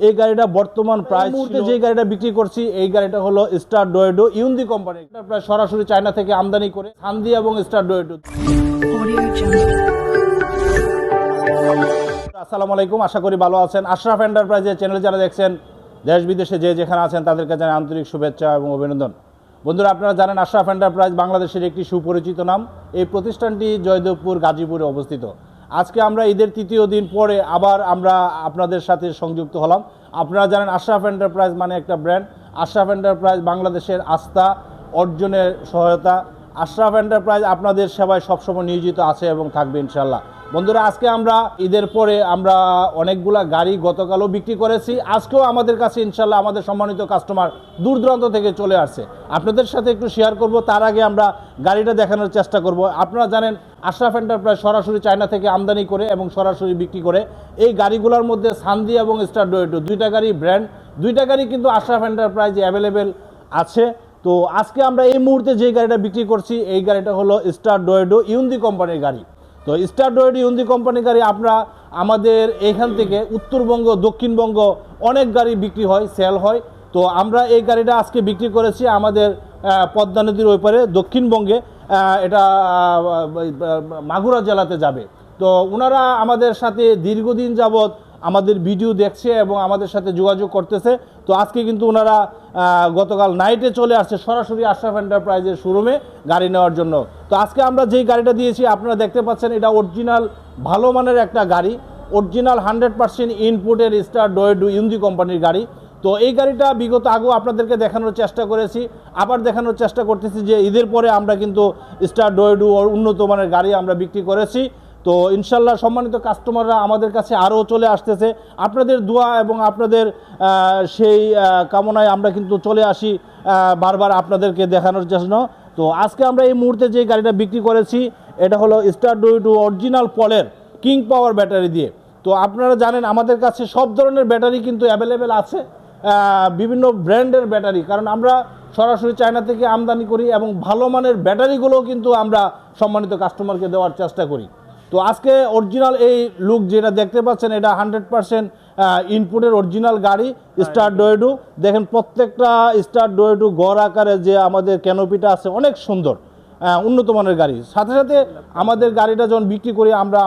এই গাড়িটা বর্তমান প্রাইস মুহূর্তে যে গাড়িটা বিক্রি করছি এই গাড়িটা হলো স্টার ডোয়েডো ইউন্দি কোম্পানি। এটা প্রায় সরাসরি চায়না থেকে আমদানি করে সান্দি এবং স্টার ডোয়েডো। আসসালামু আলাইকুম, আশা করি ভালো আছেন। আশরাফ এন্টারপ্রাইজের চ্যানেল যারা দেখছেন দেশ বিদেশে যে যেখানে আছেন তাদেরকে জানাই আন্তরিক শুভেচ্ছা এবং অভিনন্দন। বন্ধুরা, আপনারা জানেন আশরাফ এন্টারপ্রাইজ বাংলাদেশের একটি সুপরিচিত নাম। এই প্রতিষ্ঠানটি জয়দেবপুর গাজীপুরে অবস্থিত। আজকে আমরা ঈদের তৃতীয় দিন পরে আবার আমরা আপনাদের সাথে সংযুক্ত হলাম। আপনারা জানেন আশরাফ এন্টারপ্রাইজ মানে একটা ব্র্যান্ড। আশরাফ এন্টারপ্রাইজ বাংলাদেশের আস্থা অর্জনের সহায়তা। আশরাফ এন্টারপ্রাইজ আপনাদের সেবায় সবসময় নিয়োজিত আছে এবং থাকবে ইনশাল্লাহ। বন্ধুরা, আজকে আমরা ঈদের পরে আমরা অনেকগুলা গাড়ি গতকালও বিক্রি করেছি। আজকেও আমাদের কাছে ইনশাল্লাহ আমাদের সম্মানিত কাস্টমার দূর দূরান্ত থেকে চলে আসছে, আপনাদের সাথে একটু শেয়ার করব। তার আগে আমরা গাড়িটা দেখানোর চেষ্টা করব। আপনারা জানেন আশরাফ এন্টারপ্রাইজ সরাসরি চায়না থেকে আমদানি করে এবং সরাসরি বিক্রি করে। এই গাড়িগুলোর মধ্যে সান্দি এবং স্টার ডোয়েডো দুইটা গাড়ি ব্র্যান্ড, দুইটা গাড়ি কিন্তু আশরাফ এন্টারপ্রাইজে অ্যাভেলেবেল আছে। তো আজকে আমরা এই মুহূর্তে যে গাড়িটা বিক্রি করছি এই গাড়িটা হলো স্টার ডোয়েডো ইউন্দি কোম্পানির গাড়ি। তো স্টার ডোয়েডো ইউন্দি কোম্পানির গাড়ি আমরা আমাদের এখান থেকে উত্তরবঙ্গ দক্ষিণবঙ্গ অনেক গাড়ি বিক্রি হয়, সেল হয়। তো আমরা এই গাড়িটা আজকে বিক্রি করেছি আমাদের পদ্মা নদীর ওই পারে দক্ষিণবঙ্গে, এটা মাগুরা জেলাতে যাবে। তো ওনারা আমাদের সাথে দীর্ঘদিন যাবৎ আমাদের ভিডিও দেখছে এবং আমাদের সাথে যোগাযোগ করতেছে। তো আজকে কিন্তু ওনারা গতকাল নাইটে চলে আসছে সরাসরি আশরাফ এন্টারপ্রাইজের শোরুমে গাড়ি নেওয়ার জন্য। তো আজকে আমরা যেই গাড়িটা দিয়েছি আপনারা দেখতে পাচ্ছেন, এটা অরিজিনাল ভালো মানের একটা গাড়ি, অরিজিনাল 100% ইনপুটের স্টার ডোয়েডো ইউন্দি কোম্পানির গাড়ি। তো এই গাড়িটা বিগত আগেও আপনাদেরকে দেখানোর চেষ্টা করেছি, আবার দেখানোর চেষ্টা করতেছি যে ঈদের পরে আমরা কিন্তু স্টার ডোয়েডো উন্নত মানের গাড়ি আমরা বিক্রি করেছি। তো ইনশাল্লাহ সম্মানিত কাস্টমাররা আমাদের কাছে আরও চলে আসতেছে। আপনাদের দোয়া এবং আপনাদের সেই কামনায় আমরা কিন্তু চলে আসি বারবার আপনাদেরকে দেখানোর জন্য। তো আজকে আমরা এই মুহূর্তে যে গাড়িটা বিক্রি করেছি এটা হলো স্টার ডোয়েডো অরিজিনাল পলের কিং পাওয়ার ব্যাটারি দিয়ে। তো আপনারা জানেন আমাদের কাছে সব ধরনের ব্যাটারি কিন্তু অ্যাভেলেবেল আছে, বিভিন্ন ব্র্যান্ডের ব্যাটারি, কারণ আমরা সরাসরি চায়না থেকে আমদানি করি এবং ভালো মানের ব্যাটারিগুলোও কিন্তু আমরা সম্মানিত কাস্টমারকে দেওয়ার চেষ্টা করি। তো আজকে অরিজিনাল এই লুক যেটা দেখতে পাচ্ছেন এটা 100% ইনপুটের অরিজিনাল গাড়ি স্টার ডোয়েডো। দেখেন প্রত্যেকটা স্টার ডোয়েডো গড় আকারে যে আমাদের ক্যানোপিটা আছে অনেক সুন্দর, উন্নত মানের গাড়ি। সাথে সাথে আমাদের গাড়িটা যখন বিক্রি করি আমরা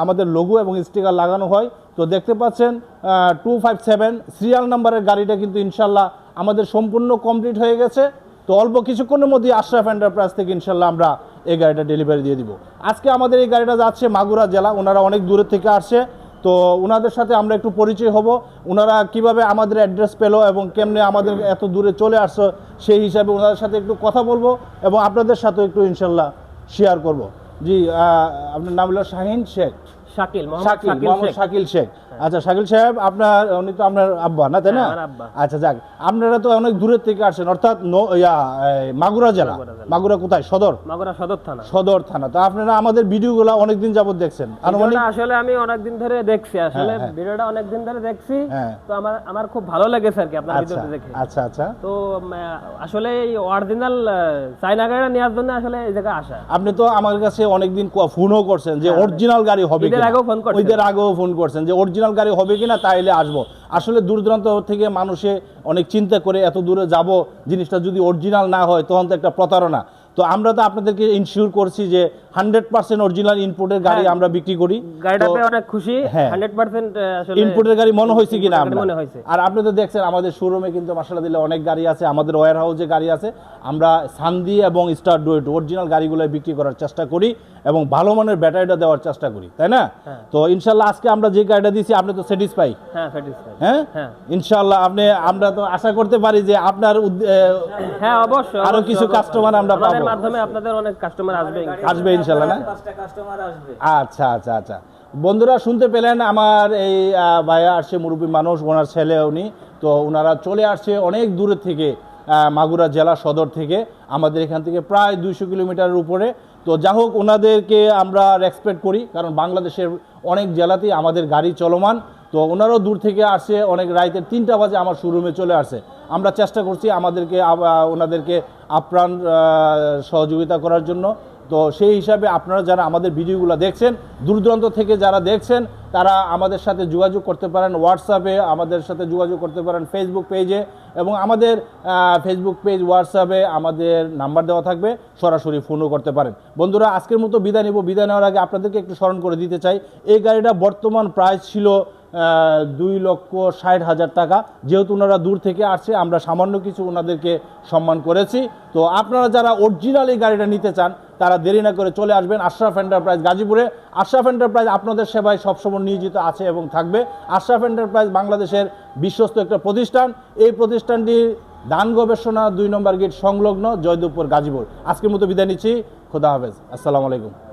আমাদের লোগো এবং স্টিকার লাগানো হয়। তো দেখতে পাচ্ছেন 257 সিরিয়াল নাম্বারের গাড়িটা কিন্তু ইনশাল্লাহ আমাদের সম্পূর্ণ কমপ্লিট হয়ে গেছে। তো অল্প কিছুক্ষণের মধ্যে আশরাফ এন্টারপ্রাইজ থেকে ইনশাল্লাহ আমরা এই গাড়িটা ডেলিভারি দিয়ে দিব। আজকে আমাদের এই গাড়িটা যাচ্ছে মাগুরা জেলা, ওনারা অনেক দূরের থেকে আসছে। তো ওনাদের সাথে আমরা একটু পরিচয় হব, ওনারা কিভাবে আমাদের অ্যাড্রেস পেলো এবং কেমনে আমাদের এত দূরে চলে আসছে সেই হিসাবে ওনাদের সাথে একটু কথা বলবো এবং আপনাদের সাথে একটু ইনশাল্লাহ শেয়ার করব। জি, আপনার নাম হলো শাহিন শেখ, শাকিল শেখ। আচ্ছা শাকিল সাহেব, উনি তো আপনার আব্বা না, তাই না? আচ্ছা যাক, আপনারা তো অনেক দূরের থেকে আসছেন, অর্থাৎ মাগুরা জেলা। মাগুরা কোথায়? সদর থানা। তো আপনারা আমাদের ভিডিওগুলো অনেকদিন যাবত দেখছেন? আসলে আমি অনেকদিন ধরে দেখছি, আসলে ভিডিওটা অনেকদিন ধরে দেখছি। তো আমার খুব ভালো লেগেছে আর কি আপনার ভিডিওটা দেখে। আচ্ছা আচ্ছা। তো আসলে এই অরিজিনাল চায়না গাড়িটা নেওয়ার জন্য আসলে এই জায়গায় আসা। আপনি তো আমার কাছে অনেকদিন ফোনও করছেন যে অরিজিনাল গাড়ি হবে, ওইদের আগেও ফোন করছেন যে অরিজিনাল গাড়ি হবে কিনা, তাইলে আসবো। আসলে দূর দূরান্ত থেকে মানুষে অনেক চিন্তা করে এত দূরে যাব, জিনিসটা যদি অরিজিনাল না হয় তখন তো একটা প্রতারণা। তো আমরা তো আপনাদেরকে ইনশিওর করছি যে 100% অরিজিনাল ইনপুটের গাড়ি আমরা বিক্রি করি। গাড়িটাতে অনেক খুশি, 100% আসলে ইনপুটের গাড়ি মনে হয়েছে কিনা মনে হয়েছে। আর আপনি তো দেখছেন আমাদের শোরুমে কিন্তু মাশাআল্লাহ দিলে অনেক গাড়ি আছে, আমাদের ওয়্যার হাউসে গাড়ি আছে। আমরা সান্দি এবং স্টার ডোয়েডো অরিজিনাল গাড়িগুলো বিক্রি করার চেষ্টা করি এবং ভালো মানের ব্যাটারিটা দেওয়ার চেষ্টা করি, তাই না? তো ইনশাআল্লাহ আজকে আমরা যে গাড়িটা দিয়েছি আপনি তো স্যাটিসফাই? হ্যাঁ ইনশাআল্লাহ। আমরা তো আশা করতে পারি যে আপনার অবশ্যই আরো কিছু কাস্টমার আমরা পাবো, মাধ্যমে আপনাদের অনেক কাস্টমার আসবে ইনশাআল্লাহ, না? আচ্ছা আচ্ছা আচ্ছা। বন্ধুরা শুনতে পেলেন, আমার এই ভাইয়া আসছে, মুরব্বী মানুষ, ওনার ছেলে উনি। তো ওনারা চলে আসছে অনেক দূরের থেকে, মাগুরা জেলা সদর থেকে, আমাদের এখান থেকে প্রায় 200 কিলোমিটারের উপরে। তো যা হোক ওনাদেরকে আমরা রেসপেক্ট করি, কারণ বাংলাদেশের অনেক জেলাতেই আমাদের গাড়ি চলমান। তো ওনারাও দূর থেকে আসছে, অনেক রাতের 3টা বাজে আমার শোরুমে চলে আসছে। আমরা চেষ্টা করছি ওনাদেরকে আপ্রাণ সহযোগিতা করার জন্য। তো সেই হিসাবে আপনারা যারা আমাদের ভিডিওগুলো দেখছেন, দূর দূরান্ত থেকে যারা দেখছেন, তারা আমাদের সাথে যোগাযোগ করতে পারেন হোয়াটসঅ্যাপে, আমাদের সাথে যোগাযোগ করতে পারেন ফেসবুক পেজে, এবং আমাদের ফেসবুক পেজ হোয়াটসঅ্যাপে আমাদের নাম্বার দেওয়া থাকবে, সরাসরি ফোনও করতে পারেন। বন্ধুরা, আজকের মতো বিদায় নেব। বিদায় নেওয়ার আগে আপনাদেরকে একটু স্মরণ করে দিতে চাই, এই গাড়িটা বর্তমান প্রাইস ছিল 2,60,000 টাকা। যেহেতু ওনারা দূর থেকে আসছে, আমরা সামান্য কিছু ওনাদেরকে সম্মান করেছি। তো আপনারা যারা অরিজিনাল এই গাড়িটা নিতে চান, তারা দেরি না করে চলে আসবেন আশরাফ এন্টারপ্রাইজ গাজীপুরে। আশরাফ এন্টারপ্রাইজ আপনাদের সেবায় সবসময় নিয়োজিত আছে এবং থাকবে। আশরাফ এন্টারপ্রাইজ বাংলাদেশের বিশ্বস্ত একটা প্রতিষ্ঠান। এই প্রতিষ্ঠানটি দান গবেষণা 2 নম্বর গেট সংলগ্ন, জয়দেবপুর, গাজীপুর। আজকের মতো বিদায় নিচ্ছি। খোদা হাফেজ। আসসালামু আলাইকুম।